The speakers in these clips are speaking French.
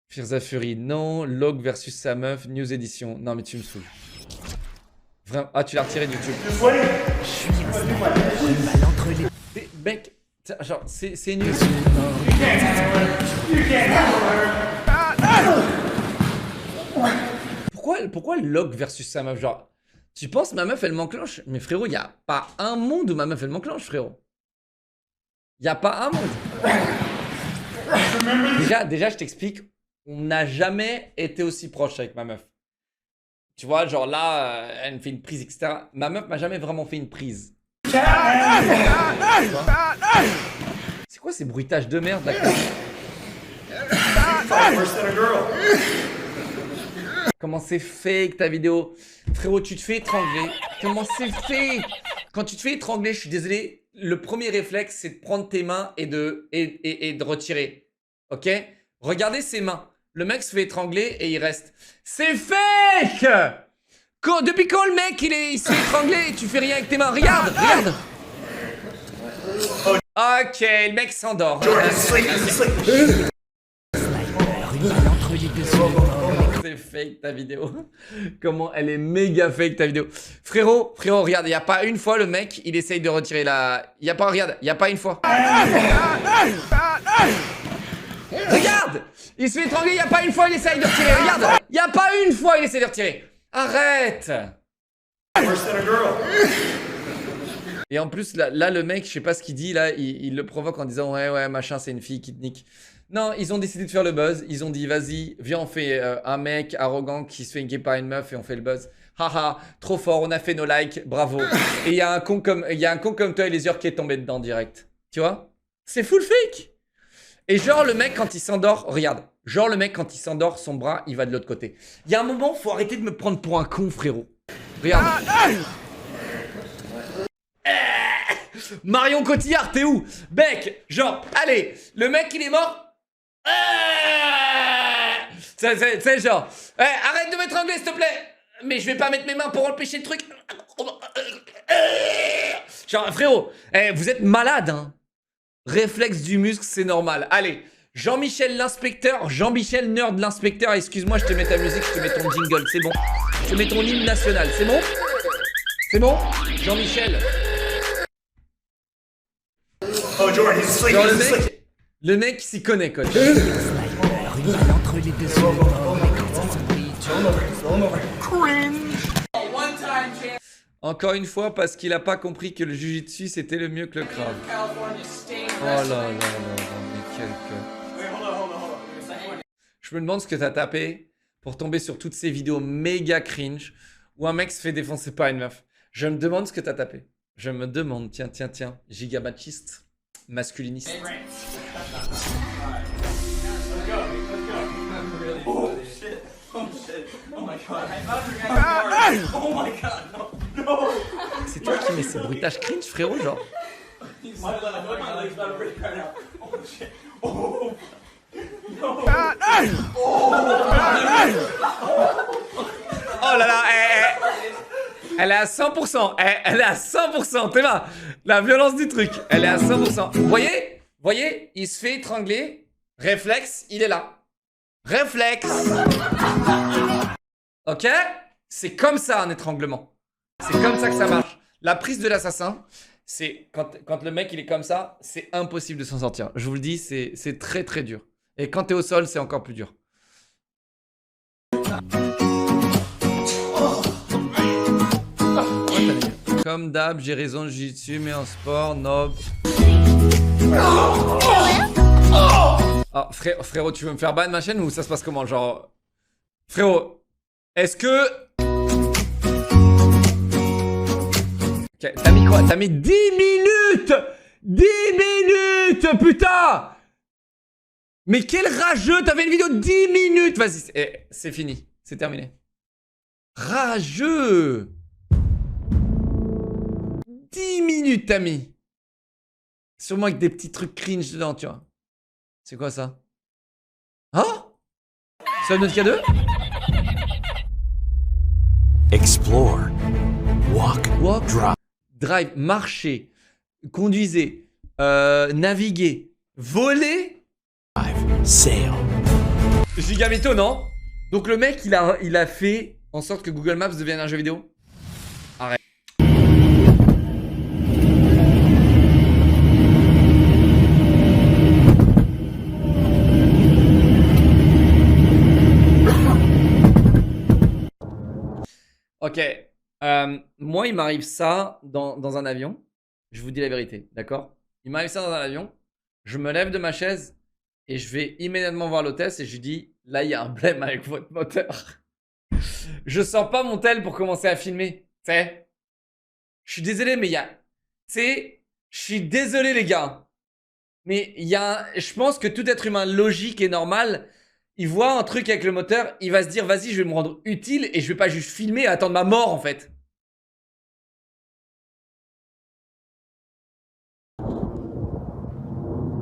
Firza Fury, non. Log versus sa meuf, news edition. Non, mais tu me saoules. Vraiment. Ah, tu l'as retiré de YouTube. Mec, genre, c'est nul. Pourquoi Log versus sa meuf? Genre, tu penses ma meuf elle m'enclenche? Mais frérot, y a pas un monde où ma meuf elle m'enclenche, frérot. Y a pas un monde. Déjà, je t'explique. On n'a jamais été aussi proche avec ma meuf. Tu vois, genre là, elle me fait une prise, etc. Ma meuf m'a jamais vraiment fait une prise. C'est quoi ces bruitages de merde là? Comment c'est fake ta vidéo? Frérot, tu te fais étrangler. Comment c'est fake? Quand tu te fais étrangler, je suis désolé, le premier réflexe, c'est de prendre tes mains et de retirer. Ok? Regardez ses mains. Le mec se fait étrangler et il reste. C'est fake! Depuis quand le mec il se fait étrangler et tu fais rien avec tes mains? Regarde, regarde! Ok, le mec s'endort. C'est fake ta vidéo. Comment elle est méga fake ta vidéo. Frérot, regarde, il n'y a pas une fois le mec, il essaye de retirer la... Il n'y a pas, regarde, il n'y a pas une fois. Regarde! Il se fait étrangler, il n'y a pas une fois, il essaye de retirer. Regarde! Il n'y a pas une fois, il essaie de retirer. Arrête! Et en plus, là, le mec, je sais pas ce qu'il dit, là, il le provoque en disant ouais, machin, c'est une fille qui te nique. Non, ils ont décidé de faire le buzz. Ils ont dit, vas-y, viens, on fait un mec arrogant qui se fait niquer par une meuf et on fait le buzz. Haha, trop fort, on a fait nos likes, bravo. Et il y a un con comme toi et les yeux qui est tombé dedans direct. Tu vois? C'est full fake. Et genre, le mec, quand il s'endort, regarde. Genre, le mec, quand il s'endort, son bras, il va de l'autre côté. Il y a un moment, faut arrêter de me prendre pour un con, frérot. Regarde. Marion Cotillard, t'es où? Bec, genre, allez, le mec, il est mort. C'est genre, arrête de m'étrangler, s'il te plaît. Mais je vais pas mettre mes mains pour empêcher le truc. Genre, frérot, vous êtes malade, hein. Réflexe du muscle, c'est normal. Allez, Jean-Michel l'inspecteur, Jean-Michel nerd l'inspecteur. Excuse-moi, je te mets ta musique, je te mets ton jingle, c'est bon. Je te mets ton hymne national, c'est bon? C'est bon? Jean-Michel. Oh, Jordan, he's sleeping. Genre le mec s'y connaît, coach. Encore une fois, parce qu'il a pas compris que le jujitsu c'était le mieux que le krav. Oh là là là là, mais quel cœur. Je me demande ce que t'as tapé pour tomber sur toutes ces vidéos méga cringe où un mec se fait défoncer par une meuf. Je me demande ce que t'as tapé. Je me demande, tiens, gigabachiste, masculiniste. Oh shit! Oh shit! Oh my god! Oh my god! No! No! C'est toi qui mets ces bruitages cringe, frérot, genre. My leg's about to break right now. Oh shit! Oh! No! Oh là là, elle est à 100%, elle est à 100%, t'es là. La violence du truc, elle est à 100%. Vous voyez, il se fait étrangler, réflexe, il est là. Réflexe. Ok? C'est comme ça un étranglement. C'est comme ça que ça marche. La prise de l'assassin, c'est quand le mec il est comme ça, c'est impossible de s'en sortir. Je vous le dis, c'est très très dur. Et quand t'es au sol, c'est encore plus dur. Comme d'hab, j'ai raison de jiu-jitsu, mais en sport, nob. Ah, frérot, tu veux me faire ban ma chaîne ou ça se passe comment? Genre. Frérot, est-ce que. Ok, t'as mis quoi? T'as mis 10 minutes! 10 minutes, putain! Mais quel rageux! T'avais une vidéo de 10 minutes! Vas-y, c'est fini. C'est terminé. Rageux! 10 minutes, t'as mis. Sûrement avec des petits trucs cringe dedans, tu vois. C'est quoi ça? Hein? C'est un Nautica 2? Explore. Walk. Drive. Marcher. Conduisez. Naviguer. Voler. Sail. giga mytho, non? Donc le mec, il a fait en sorte que Google Maps devienne un jeu vidéo? Arrête. Ok. Moi, il m'arrive ça dans un avion. Je vous dis la vérité, d'accord? Il m'arrive ça dans un avion. Je me lève de ma chaise et je vais immédiatement voir l'hôtesse et je lui dis, là, il y a un blême avec votre moteur. Je sors pas mon tel pour commencer à filmer. Tu sais? Je suis désolé, mais il y a... Tu sais, je suis désolé, les gars. Mais il y a... Je pense que tout être humain logique et normal, il voit un truc avec le moteur, il va se dire, vas-y, je vais me rendre utile et je vais pas juste filmer et attendre ma mort, en fait.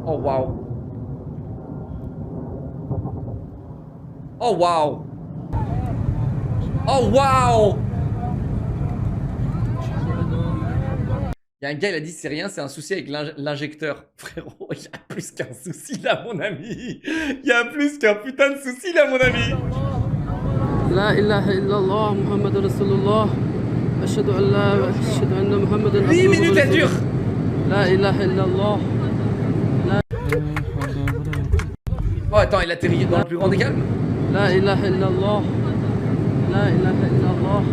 Oh, waouh. Oh, waouh. Oh, waouh. Il y a un gars, il a dit, c'est rien, c'est un souci avec l'injecteur. Frérot, il y a plus qu'un souci là, mon ami. Il y a plus qu'un putain de souci là, mon ami. La ilaha illallah, Muhammad Rasulullah. Ashhadu an la, ashhadu anna Muhammadan 8 minutes, elle dure. La ilaha illallah. Oh, attends, il atterrit dans le plus grand des calmes. La ilaha illallah. La ilaha illallah.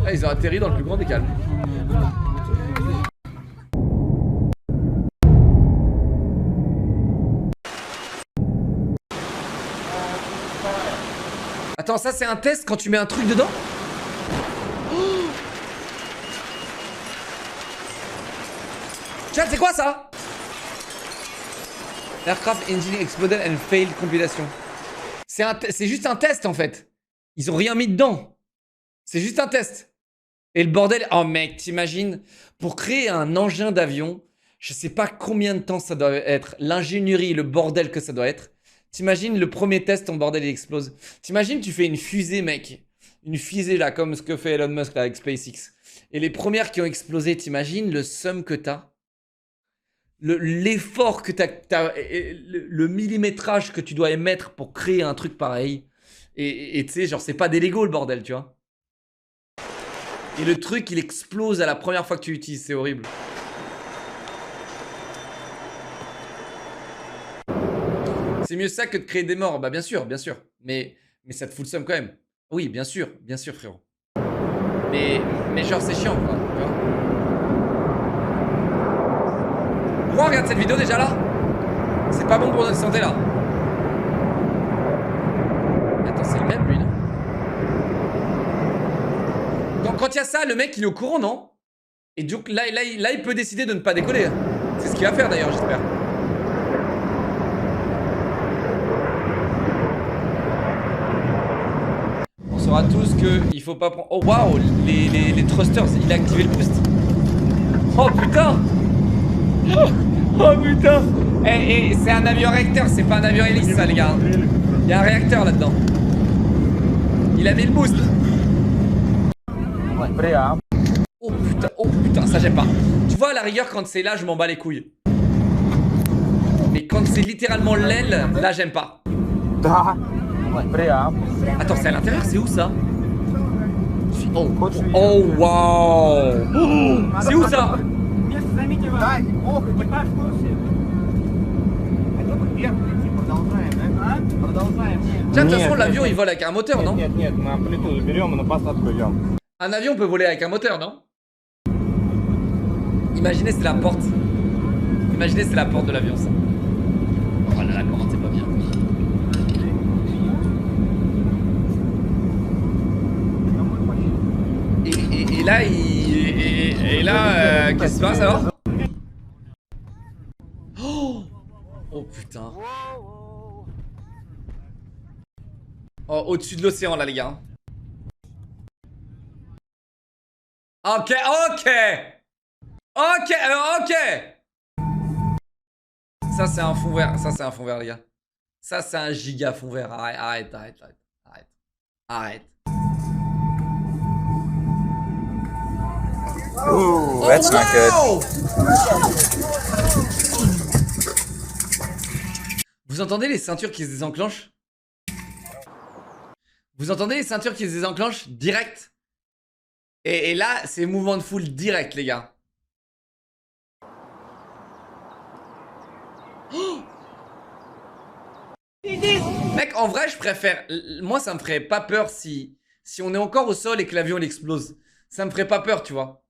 Ah, ils ont atterri dans le plus grand des calmes. Attends, ça c'est un test quand tu mets un truc dedans? Oh. Chat, c'est quoi ça? Aircraft engine exploded and failed compilation. C'est juste un test en fait. Ils ont rien mis dedans. C'est juste un test. Et le bordel... Oh mec, t'imagines? Pour créer un engin d'avion, je sais pas combien de temps ça doit être. L'ingénierie, le bordel que ça doit être. T'imagines le premier test, ton bordel il explose. T'imagines tu fais une fusée mec. Une fusée là, comme ce que fait Elon Musk là avec SpaceX. Et les premières qui ont explosé, t'imagines le seum que t'as? L'effort que le millimétrage que tu dois émettre pour créer un truc pareil. Et tu sais, genre, c'est pas des Lego le bordel, tu vois. Et le truc, il explose à la première fois que tu l'utilises, c'est horrible. C'est mieux ça que de créer des morts. Bah, bien sûr, bien sûr. Mais ça te fout le seum quand même. Oui, bien sûr, frérot. Mais genre, c'est chiant, quoi. Tu vois. Pourquoi on regarde cette vidéo déjà là? C'est pas bon pour notre santé là. Attends, c'est le même lui, non? Quand il y a ça, le mec il est au courant, non? Et donc là, il peut décider de ne pas décoller. C'est ce qu'il va faire d'ailleurs, j'espère. On saura tous qu'il faut pas prendre. Oh waouh, les thrusters, il a activé le boost. Oh putain! Oh putain! Et c'est un avion réacteur, c'est pas un avion hélice ça les gars. Il y a un réacteur là-dedans. Il a mis le boost. Oh putain, ça j'aime pas. Tu vois à la rigueur quand c'est là je m'en bats les couilles. Mais quand c'est littéralement l'aile, là j'aime pas. Attends, c'est à l'intérieur, c'est où ça? Oh wow! C'est où ça? Tiens, de toute façon, l'avion il vole avec un moteur, non? Un avion peut voler avec un moteur, non? Imaginez, c'est la porte. Imaginez, c'est la porte de l'avion, ça. Oh là là, comment c'est pas bien. Et là, et là, qu'est-ce qui se passe alors? Oh putain. Oh, au-dessus de l'océan là les gars. Ok. Ça c'est un fond vert, les gars. Ça c'est un giga fond vert. Arrête. Ooh, that's not good. Vous entendez les ceintures qui se désenclenchent? Vous entendez les ceintures qui se désenclenchent direct? Et là, c'est mouvement de foule direct, les gars. Oh, mec, en vrai, je préfère... Moi, ça me ferait pas peur si on est encore au sol et que l'avion il explose. Ça me ferait pas peur, tu vois.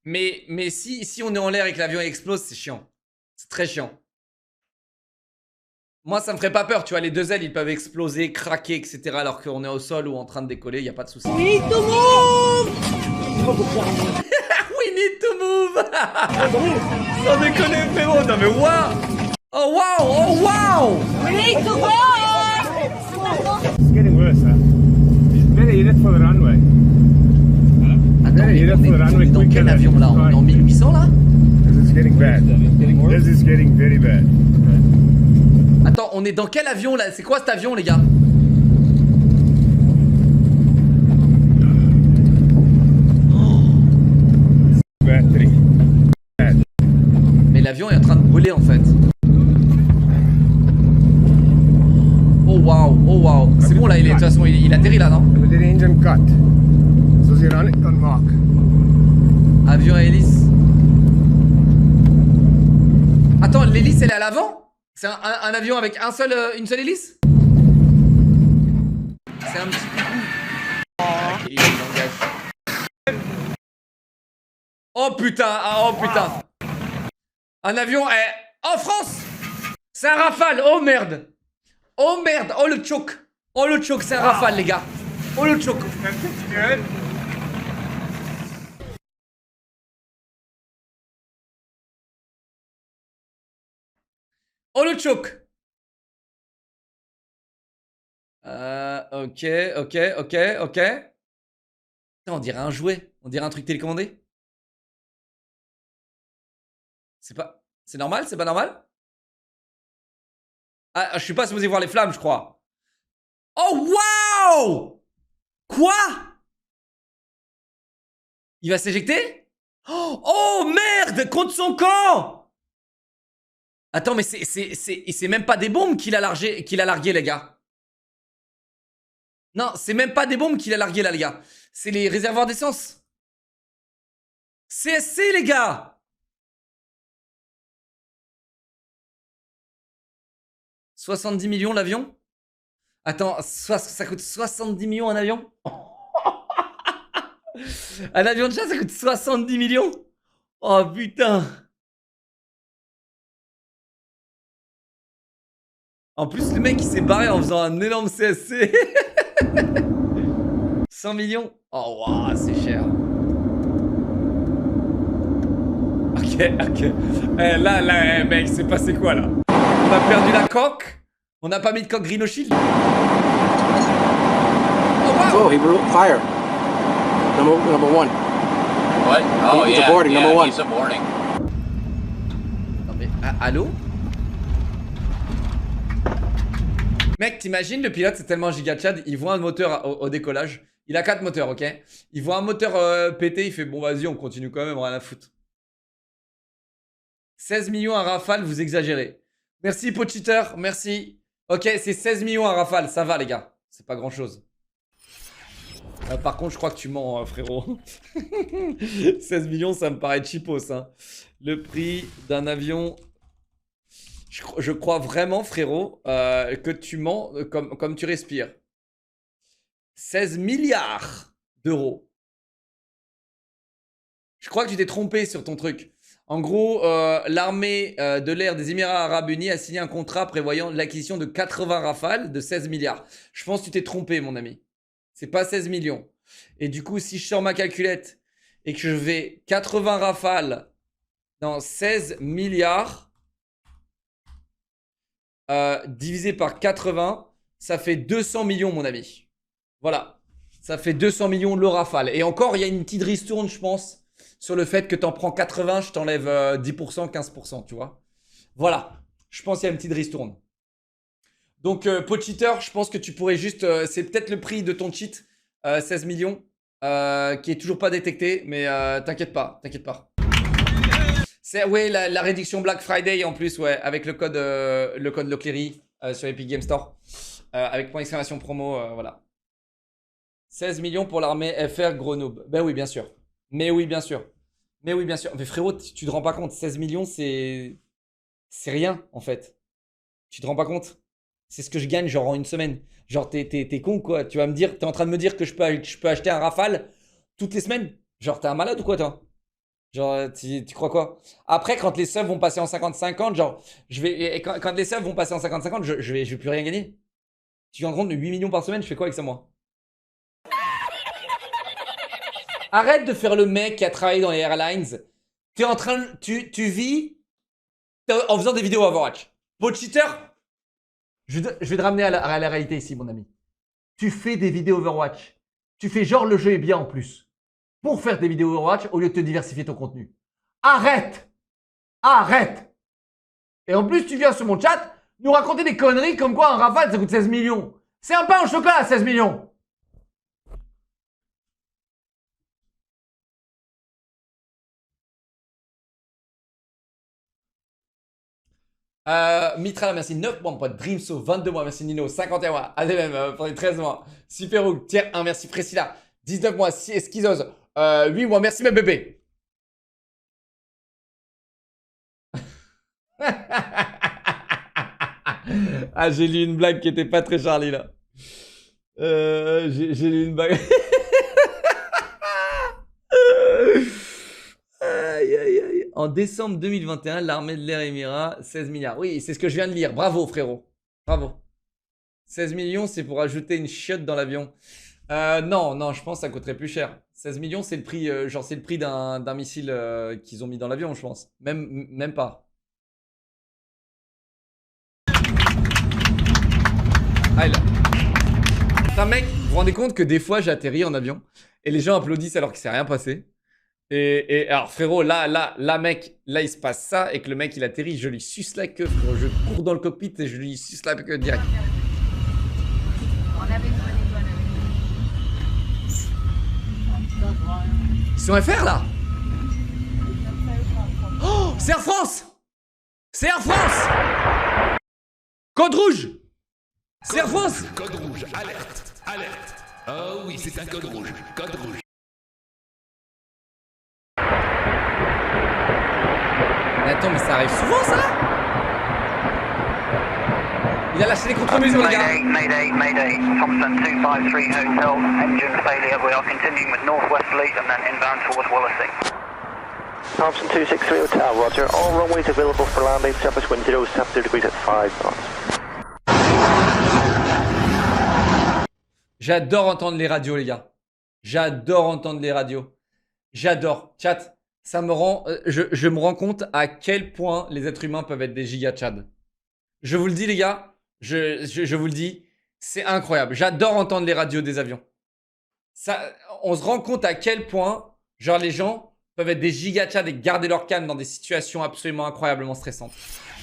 Mais si on est en l'air et que l'avion explose, c'est chiant. C'est très chiant. Moi, ça me ferait pas peur, tu vois. Les deux ailes, ils peuvent exploser, craquer, etc. Alors qu'on est au sol ou en train de décoller, y a pas de souci. We need to move. We need to move. Sans déconner, frérot. Non, mais waouh. Oh, wow. Oh, wow. We need to move. It's getting worse, huh? Better hit it for the runway. Attends, mais on est dans quel avion là? On est en 1800 là? This is getting bad. This is getting very bad. Attends, on est dans quel avion là? C'est quoi cet avion, les gars? Battery. Mais l'avion est en train de brûler en fait. Oh waouh, oh waouh. C'est bon là, de toute façon, il atterrit là, non? With the engine cut. So you run it on mark. Avion à hélice. Attends, l'hélice elle est à l'avant? C'est un avion avec une seule hélice? C'est un petit coucou. Oh putain, ah, oh putain. Un avion est en France. C'est un Rafale, oh merde. Oh merde, oh le choke. Oh le choke, c'est un Rafale les gars. Oh le choke. Oh le choke. Ok. Putain, on dirait un jouet. On dirait un truc télécommandé. C'est pas... C'est normal? C'est pas normal? Ah, je suis pas supposé voir les flammes, je crois. Oh, waouh! Quoi? Il va s'éjecter? Oh, merde! Contre son camp! Attends, mais c'est même pas des bombes qu'il a largué, les gars. Non, c'est même pas des bombes qu'il a largué, là, les gars. C'est les réservoirs d'essence. CSC, les gars! « 70 millions l'avion ?» Attends, ça coûte 70 millions un avion? Un avion de chasse, ça coûte 70 millions? Oh putain! En plus, le mec il s'est barré en faisant un énorme CSC. 100 millions? Oh waouh, c'est cher. Ok. Là, mec, c'est passé quoi là? On a perdu la coque. On n'a pas mis de coque Rhino Shield. Oh wow! Oh, he blew up fire. Number one. What? Oh, He's yeah. aborting, yeah, number one. He's aborting. Non mais, allô? Mec, t'imagines, le pilote, c'est tellement giga Chad, il voit un moteur au décollage. Il a 4 moteurs, ok? Il voit un moteur pété, il fait bon, vas-y, on continue quand même, rien à foutre. 16 millions à Rafale, vous exagérez. Merci, Pocheater, merci. Ok, c'est 16 millions à Rafale, ça va, les gars. C'est pas grand chose. Par contre, je crois que tu mens, frérot. 16 millions, ça me paraît cheapos, hein. Le prix d'un avion. Je crois vraiment, frérot, que tu mens comme tu respires. 16 milliards d'euros. Je crois que tu t'es trompé sur ton truc. En gros, l'armée de l'air des Émirats Arabes Unis a signé un contrat prévoyant l'acquisition de 80 Rafales de 16 milliards. Je pense que tu t'es trompé, mon ami. C'est pas 16 millions. Et du coup, si je sors ma calculette et que je vais 80 Rafales dans 16 milliards divisé par 80, ça fait 200 millions, mon ami. Voilà. Ça fait 200 millions le Rafale. Et encore, il y a une petite ristourne, je pense, sur le fait que t'en prends 80, je t'enlève 10%, 15%, tu vois. Voilà. Je pense qu'il y a une petite ristourne. Donc, Pocheater, je pense que tu pourrais juste... c'est peut-être le prix de ton cheat, 16 millions, qui est toujours pas détecté, mais t'inquiète pas, t'inquiète pas. C'est ouais, la réduction Black Friday en plus, ouais, avec le code Leclerc sur Epic Game Store. Avec point d'exclamation promo, voilà. 16 millions pour l'armée FR gros noob. Ben oui, bien sûr. Mais oui, bien sûr. Mais oui, bien sûr. Mais frérot, tu te rends pas compte. 16 millions, c'est rien, en fait. Tu te rends pas compte? C'est ce que je gagne, genre, en une semaine. Genre, t'es con, quoi. Tu vas me dire, t'es en train de me dire que je peux acheter un Rafale toutes les semaines? Genre, t'es un malade ou quoi, toi? Genre, tu crois quoi? Après, quand les subs vont passer en 50-50, genre, quand les subs vont passer en 50-50, je vais plus rien gagner. Tu viens de rendre 8 millions par semaine, je fais quoi avec ça, moi? Arrête de faire le mec qui a travaillé dans les airlines. T'es en train de... Tu vis en faisant des vidéos Overwatch. Beau cheater, je vais te ramener à la réalité ici, mon ami. Tu fais des vidéos Overwatch. Tu fais genre le jeu est bien en plus. Pour faire des vidéos Overwatch au lieu de te diversifier ton contenu. Arrête! Arrête! Et en plus, tu viens sur mon chat nous raconter des conneries comme quoi un Rafale ça coûte 16 millions. C'est un pain au chocolat à 16 millions. Mitra, merci 9 mois, mon pote. Dreamso, 22 mois, merci Nino, 51 mois. ADM, pour les 13 mois. Super Hook, tiers 1, merci Priscilla. 19 mois, Schizose, 8 mois, merci mes bébés. Ah, j'ai lu une blague qui était pas très Charlie là. J'ai lu une blague. Aïe, aïe, aïe. En décembre 2021, l'armée de l'air Émirat, 16 milliards. Oui, c'est ce que je viens de lire. Bravo, frérot. Bravo. 16 millions, c'est pour ajouter une chiotte dans l'avion. Non, je pense que ça coûterait plus cher. 16 millions, c'est le prix, c'est le prix d'un missile qu'ils ont mis dans l'avion, je pense. Même pas. Ah, là. Putain, mec, vous vous rendez compte que des fois, j'atterris en avion et les gens applaudissent alors qu'il s'est rien passé. Et alors frérot, là mec, là il se passe ça et que le mec il atterrit, je lui suce la queue frérot, je cours dans le cockpit et je lui suce la queue direct. Ils sont FR là. Oh, c'est Air France. C'est Air France. Code rouge. C'est Air France. Code rouge, alerte, alerte. Oh oui, c'est un code rouge, code rouge. Mais attends, mais ça arrive souvent ça? Il a lâché les contre-mesures les gars. Mayday, Mayday, Thompson 253 Hotel, engine failure, we are continuing with Northwest Lead and then inbound towards Wallasey. Thompson 263 Hotel, roger, all runways available for landing, surface wind 0, 70 degrees at 5 knots. J'adore entendre les radios les gars. J'adore entendre les radios. J'adore. Chat. Ça me rend, je me rends compte à quel point les êtres humains peuvent être des giga Tchad. Je vous le dis les gars, je vous le dis, c'est incroyable. J'adore entendre les radios des avions. Ça, on se rend compte à quel point, genre les gens peuvent être des giga Tchad et garder leur calme dans des situations absolument incroyablement stressantes.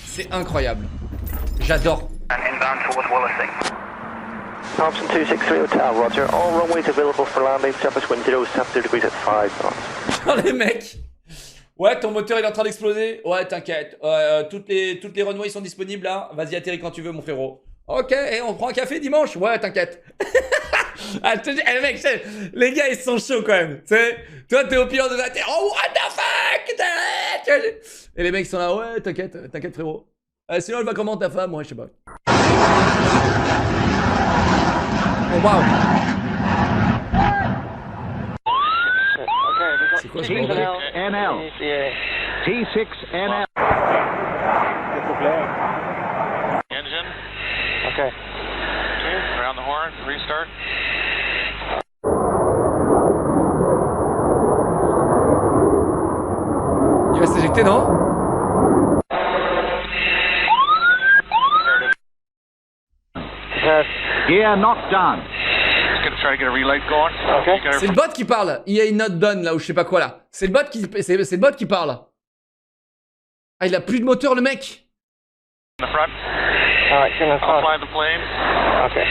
C'est incroyable. J'adore. Thompson 263 Hotel, roger, all runways available for landing, surface wind 0, 70 degrees at 5 knots. Genre les mecs. Ouais, ton moteur il est en train d'exploser. Ouais, t'inquiète. Toutes les runways sont disponibles là. Vas-y, atterris quand tu veux, mon frérot. Ok, et on prend un café dimanche. Ouais, t'inquiète. Ah, je te dis, mec, les gars ils sont chauds quand même. Tu sais, toi t'es au pilote de la terre. Oh, what the fuck. Et les mecs sont là. Ouais, t'inquiète, frérot. Sinon, elle va comment ta femme? Ouais, je sais pas. Oh, waouh. C'est quoi ce bordel? NL. T6NL. Engine. Okay. Around the horn. Restart. Il va s'éjecter, non? Gear not done. Just gonna try to get a relay going. Okay. C'est le bot qui parle. Il y a une note done là ou je sais pas quoi là. C'est le bot qui parle. Ah, il a plus de moteur le mec. In the front. Alright, I'll fly the plane. Okay.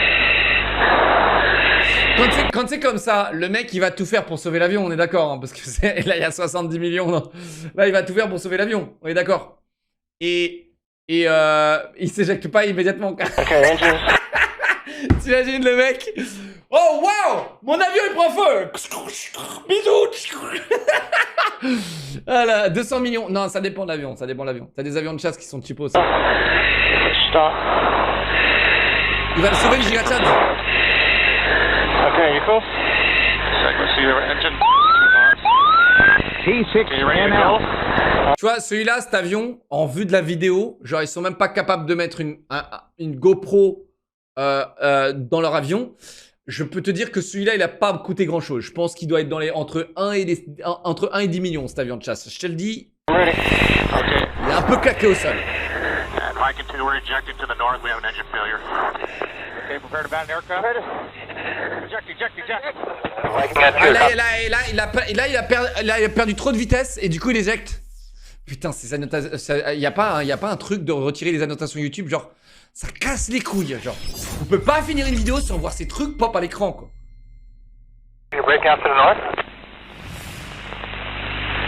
Quand c'est comme ça, le mec il va tout faire pour sauver l'avion, on est d'accord, hein, parce que là il y a 70 millions, non. Là il va tout faire pour sauver l'avion, on est d'accord. Et il s'éjecte pas immédiatement. Okay, engines. T'imagines le mec? Oh waouh! Mon avion il prend feu! Bisous! Voilà, 200 millions. Non, ça dépend de l'avion, ça dépend de l'avion. T'as des avions de chasse qui sont cheapos aussi. Stop. Il va le sauver le Giga Chad. Okay, you cool? Frequency engine. T6 Are you ready to go? Tu vois, celui-là, cet avion, en vue de la vidéo, genre ils sont même pas capables de mettre une GoPro dans leur avion. Je peux te dire que celui-là, il a pas coûté grand-chose. Je pense qu'il doit être dans les entre 1 et 10 millions, cet avion de chasse. Je te le dis, Okay. il est un peu claqué au sol. High continue, we're ejecting to the north. We have an engine failure. Okay, prepare to abandon aircraft. Eject. Ah, là, il a perdu trop de vitesse et du coup, il éjecte. Putain, ces annotations, il y a pas un truc de retirer les annotations YouTube, genre, ça casse les couilles, genre. On peut pas finir une vidéo sans voir ces trucs pop à l'écran, quoi.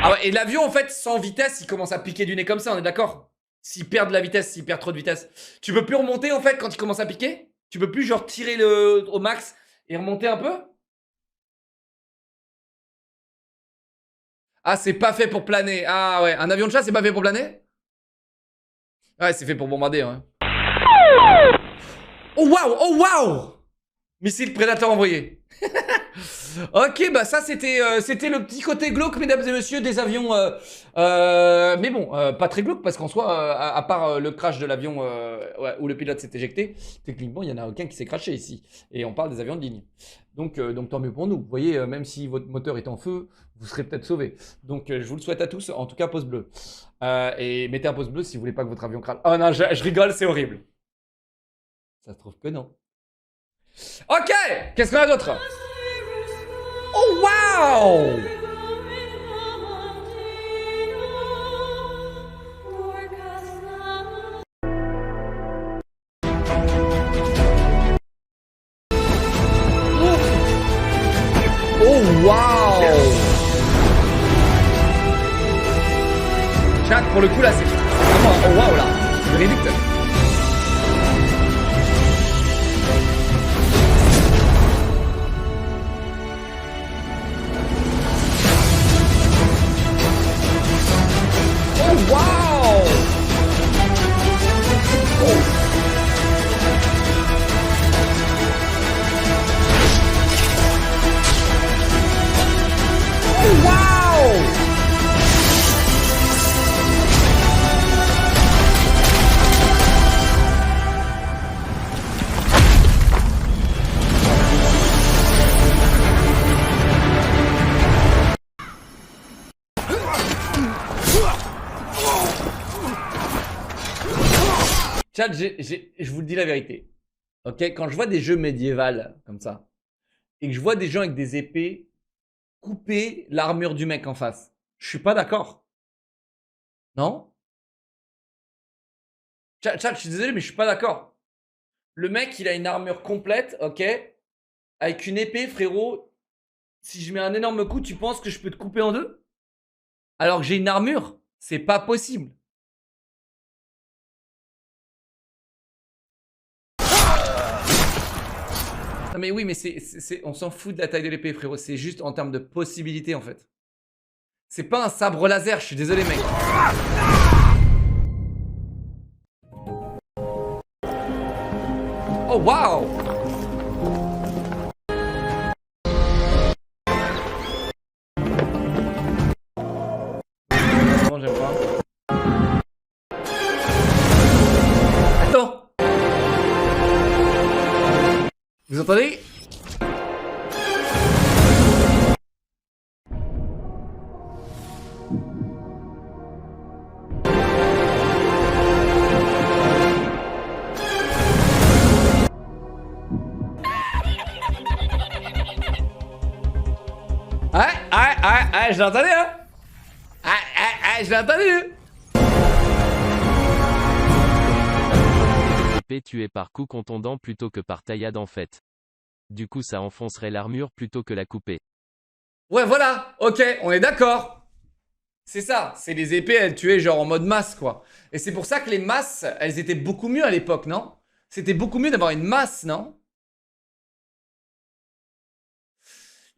Ah ouais, et l'avion, en fait, sans vitesse, il commence à piquer du nez comme ça, on est d'accord? S'il perd de la vitesse, s'il perd trop de vitesse. Tu peux plus remonter, en fait, quand il commence à piquer? Tu peux plus, genre, tirer au max et remonter un peu? Ah, c'est pas fait pour planer. Ah ouais, un avion de chasse, c'est pas fait pour planer? Ouais, c'est fait pour bombarder, ouais. Oh waouh! Oh waouh! Missile prédateur envoyé. Ok, bah ça c'était le petit côté glauque, mesdames et messieurs, des avions. Mais bon, pas très glauque parce qu'en soi, à part le crash de l'avion où le pilote s'est éjecté, techniquement il y en a aucun qui s'est crashé ici. Et on parle des avions de ligne. Donc tant mieux pour nous. Vous voyez, même si votre moteur est en feu, vous serez peut-être sauvés. Donc je vous le souhaite à tous. En tout cas, pouce bleu. Et mettez un pouce bleu si vous voulez pas que votre avion crache. Oh non, je rigole, c'est horrible. Ça se trouve que non. Ok, qu'est-ce qu'on a d'autre? Oh waouh! Oh waouh! Chat, pour le coup là, c'est vraiment un oh waouh là, c'est ridicule. Oh wow! Oh wow! Chat, je vous le dis la vérité. Ok, quand je vois des jeux médiévaux comme ça, et que je vois des gens avec des épées couper l'armure du mec en face, je suis pas d'accord. Non? Chat, je suis désolé, mais je suis pas d'accord. Le mec, il a une armure complète, ok? Avec une épée, frérot. Si je mets un énorme coup, tu penses que je peux te couper en deux? Alors que j'ai une armure? C'est pas possible. Non mais oui, mais on s'en fout de la taille de l'épée, frérot. C'est juste en termes de possibilités, en fait. C'est pas un sabre laser, je suis désolé, mec. Oh, waouh! Non, j'aime pas. Attends! Vous entendez? Je l'ai entendu, hein? Je l'ai entendu! Épée tuée par coup contondant plutôt que par taillade en fait. Du coup ça enfoncerait l'armure plutôt que la couper. Ouais, voilà. Ok, on est d'accord. C'est ça. C'est les épées, elles tuaient genre en mode masse, quoi. Et c'est pour ça que les masses, elles étaient beaucoup mieux à l'époque, non? C'était beaucoup mieux d'avoir une masse, non?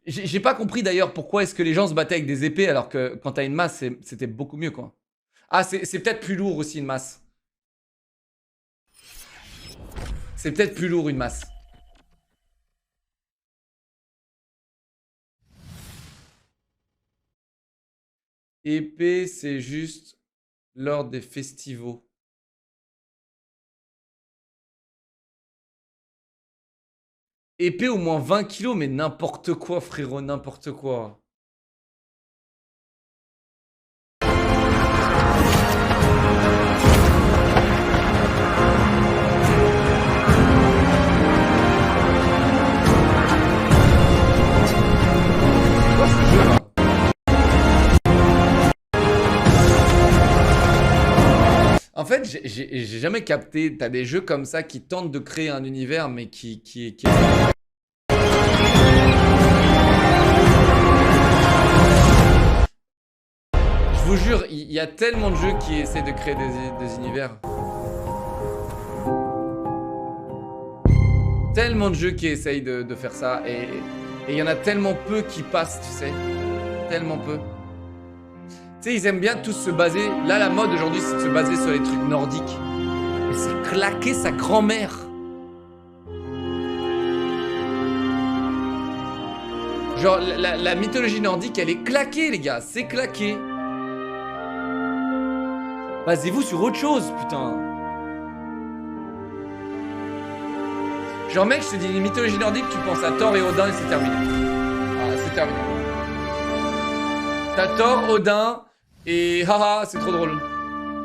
J'ai pas compris d'ailleurs pourquoi est-ce que les gens se battaient avec des épées alors que quand t'as une masse, c'était beaucoup mieux, quoi. Ah, c'est peut-être plus lourd aussi une masse. C'est peut-être plus lourd une masse. Épée, c'est juste lors des festivals. Épée au moins 20 kilos, mais n'importe quoi, frérot, n'importe quoi. Quoi ce jeu là? En fait, j'ai jamais capté. T'as des jeux comme ça qui tentent de créer un univers, mais qui... Je vous jure, il y a tellement de jeux qui essaient de créer des univers. Tellement de jeux qui essayent de faire ça. Et il y en a tellement peu qui passent, tu sais. Tellement peu. Tu sais, ils aiment bien tous se baser... Là, la mode aujourd'hui, c'est de se baser sur les trucs nordiques. Mais c'est claquer sa grand-mère. Genre, la mythologie nordique, elle est claquée, les gars. C'est claqué. Basez-vous sur autre chose, putain. Genre, mec, je te dis, les mythologies nordiques, tu penses à Thor et Odin et c'est terminé. Ah, c'est terminé. T'as Thor, Odin... Et haha, c'est trop drôle.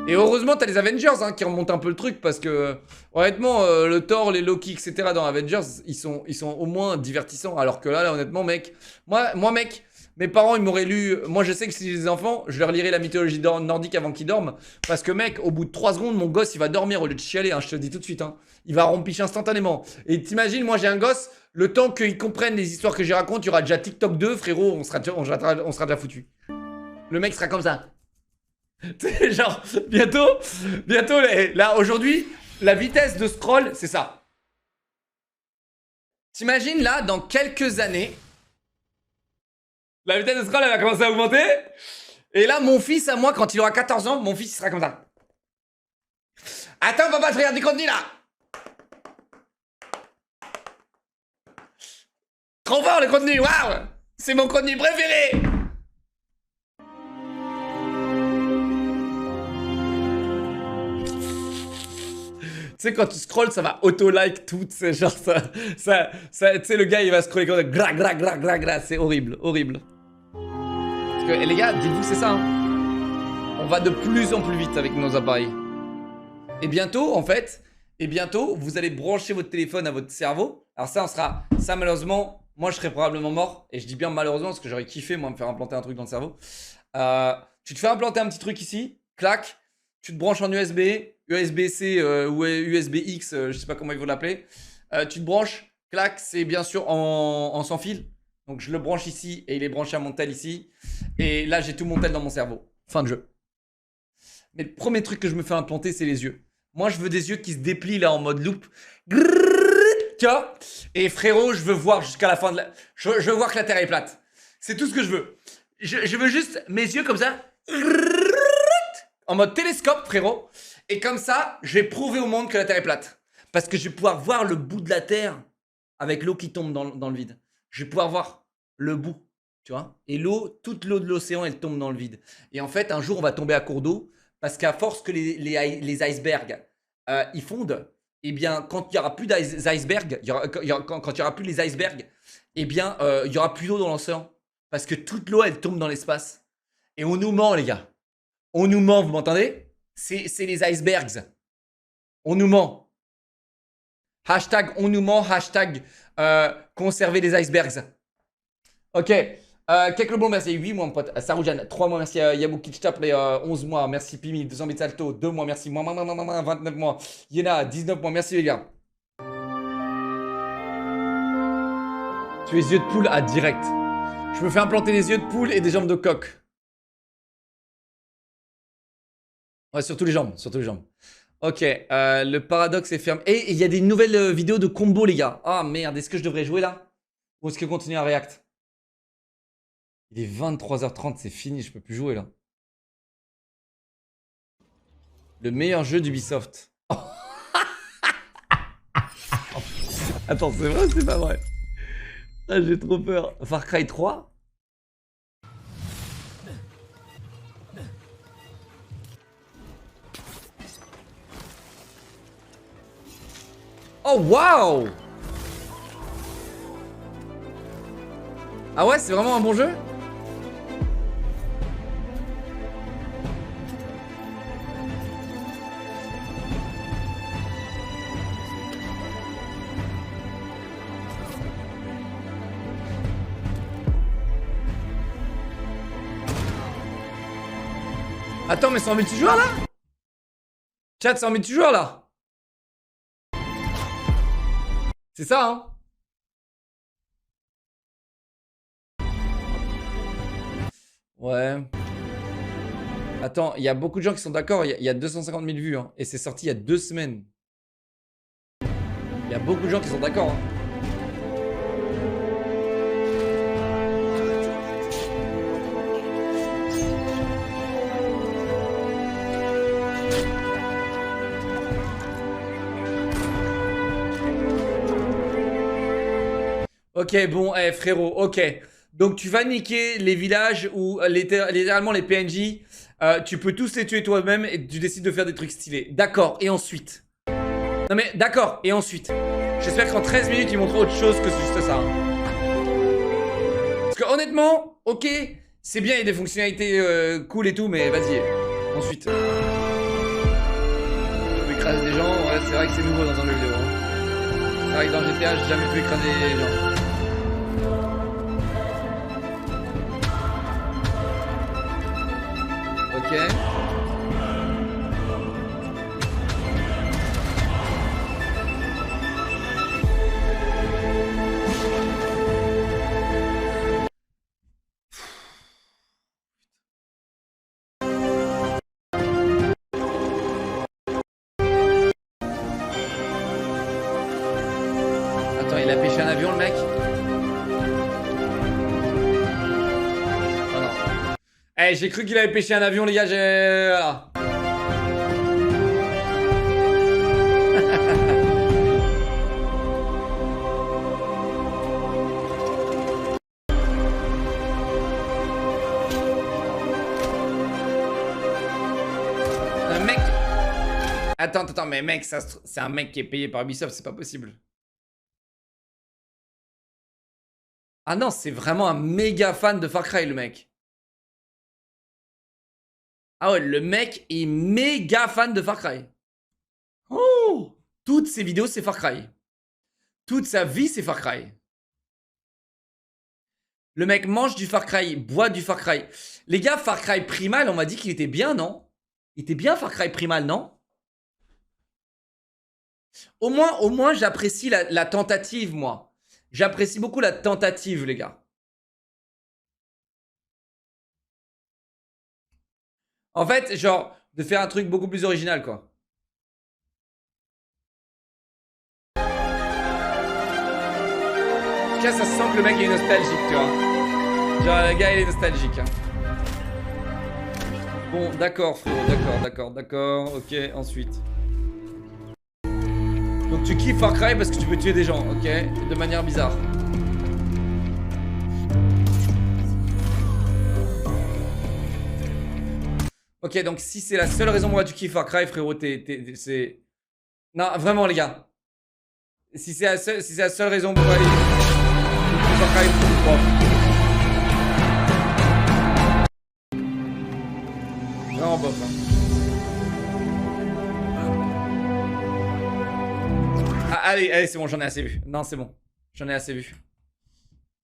Et heureusement, t'as les Avengers hein, qui remontent un peu le truc parce que, honnêtement, le Thor, les Loki, etc. dans Avengers, ils sont au moins divertissants. Alors que là, honnêtement, mec, moi, mec, mes parents, ils m'auraient lu. Moi, je sais que si j'ai des enfants, je leur lirai la mythologie nordique avant qu'ils dorment. Parce que, mec, au bout de 3 secondes, mon gosse, il va dormir au lieu de chialer. Hein, je te le dis tout de suite. Hein. Il va rompicher instantanément. Et t'imagines, moi, j'ai un gosse, le temps qu'ils comprennent les histoires que j'y raconte, il y aura déjà TikTok 2, frérot, on sera déjà foutu. Le mec sera comme ça. Genre, bientôt, là, aujourd'hui, la vitesse de scroll, c'est ça. T'imagines, là, dans quelques années, la vitesse de scroll, elle va commencer à augmenter. Et là, mon fils, à moi, quand il aura 14 ans, mon fils, il sera comme ça. Attends, papa, je regarde du contenu, là. Trop fort, le contenu, waouh. C'est mon contenu préféré. Tu sais, quand tu scrolls, ça va auto-like tout, c'est genre ça, tu sais, le gars, il va scroller comme ça, gra, c'est horrible, horrible. Parce que, les gars, dites-vous, c'est ça, hein. On va de plus en plus vite avec nos appareils. Et bientôt, en fait, vous allez brancher votre téléphone à votre cerveau. Alors ça, malheureusement, moi, je serais probablement mort. Et je dis bien malheureusement, parce que j'aurais kiffé, moi, me faire implanter un truc dans le cerveau. Tu te fais implanter un petit truc ici, clac, tu te branches en USB, USB-C ou USB-X, je sais pas comment il faut l'appeler. Tu te branches, clac, c'est bien sûr en sans fil. Donc je le branche ici et il est branché à mon tel ici. Et là, j'ai tout mon tel dans mon cerveau. Fin de jeu. Mais le premier truc que je me fais implanter, c'est les yeux. Moi, je veux des yeux qui se déplient là en mode loop. Tu vois? Et frérot, je veux voir jusqu'à la fin de la... Je veux voir que la Terre est plate. C'est tout ce que je veux. Je veux juste mes yeux comme ça. En mode télescope, frérot. Et comme ça, je vais prouver au monde que la Terre est plate. Parce que je vais pouvoir voir le bout de la Terre avec l'eau qui tombe dans le vide. Je vais pouvoir voir le bout, tu vois. Et l'eau, toute l'eau de l'océan, elle tombe dans le vide. Et en fait, un jour, on va tomber à court d'eau. Parce qu'à force que les icebergs, ils fondent, eh bien, quand il n'y aura plus d'icebergs, quand il n'y aura plus les icebergs, eh bien, il n'y aura plus d'eau dans l'océan. Parce que toute l'eau, elle tombe dans l'espace. Et on nous ment, les gars. On nous ment, vous m'entendez? C'est les icebergs. On nous ment. Hashtag on nous ment, hashtag conserver les icebergs. Ok. Quelques bons, merci. 8 mois, mon pote. Saroujan, 3 mois, merci. Yabouki Chap, 11 mois. Merci Pimi, 200 bits Salto, 2 mois, merci. 29 mois. Yena, 19 mois, merci les gars. Tu es yeux de poule à direct. Je me fais implanter les yeux de poule et des jambes de coq. Ouais, surtout les jambes, surtout les jambes. Ok, le paradoxe est fermé. Et il y a des nouvelles vidéos de combo, les gars. Ah merde, est-ce que je devrais jouer là? Ou est-ce que continuer à React? Il est 23h30, c'est fini, je peux plus jouer là. Le meilleur jeu d'Ubisoft. Attends, c'est vrai ou c'est pas vrai? Ah, j'ai trop peur. Far Cry 3? Oh waouh! Ah ouais, c'est vraiment un bon jeu? Attends, mais c'est en multijoueur là? Chat, c'est en multijoueur là? C'est ça, hein? Ouais. Attends, il y a beaucoup de gens qui sont d'accord. Il y a 250 000 vues, hein, et c'est sorti il y a 2 semaines. Il y a beaucoup de gens qui sont d'accord. Hein. Ok, bon, frérot, ok. Donc tu vas niquer les villages où littéralement les PNJ, tu peux tous les tuer toi-même et tu décides de faire des trucs stylés. D'accord, et ensuite? Non mais d'accord, et ensuite? J'espère qu'en 13 minutes ils montrent autre chose que juste ça. Hein. Parce que honnêtement, ok, c'est bien, il y a des fonctionnalités cool et tout, mais vas-y, ensuite. On peut écraser des gens, ouais, c'est vrai que c'est nouveau dans un jeu vidéo. Hein. C'est vrai que dans GTA, j'ai jamais pu écraser les gens. Ok. Attends, il a pêché un avion le mec? Eh, j'ai cru qu'il avait pêché un avion, les gars, voilà. Un mec... Attends, mais mec, c'est un mec qui est payé par Ubisoft, c'est pas possible. Ah non, c'est vraiment un méga fan de Far Cry, le mec. Ah ouais, le mec est méga fan de Far Cry. Oh! Toutes ses vidéos, c'est Far Cry. Toute sa vie, c'est Far Cry. Le mec mange du Far Cry, boit du Far Cry. Les gars, Far Cry Primal, on m'a dit qu'il était bien, non? Il était bien Far Cry Primal, non? Au moins j'apprécie la tentative, moi. J'apprécie beaucoup la tentative, les gars. En fait, genre, de faire un truc beaucoup plus original, quoi. En tout cas, ça sent que le mec est nostalgique, tu vois. Genre, le gars, il est nostalgique. Hein. Bon, d'accord, frérot, d'accord. Ok, ensuite. Donc, tu kiffes Far Cry parce que tu peux tuer des gens, ok? De manière bizarre. Ok, donc si c'est la seule raison pourquoi tu kiffes Far Cry, frérot, c'est... Non, vraiment, les gars. Si c'est la seule raison pourquoi tu kiffes Far Cry, c'est propre. Vraiment bof, hein. Ah, allez, c'est bon, j'en ai assez vu. Non, c'est bon. J'en ai assez vu.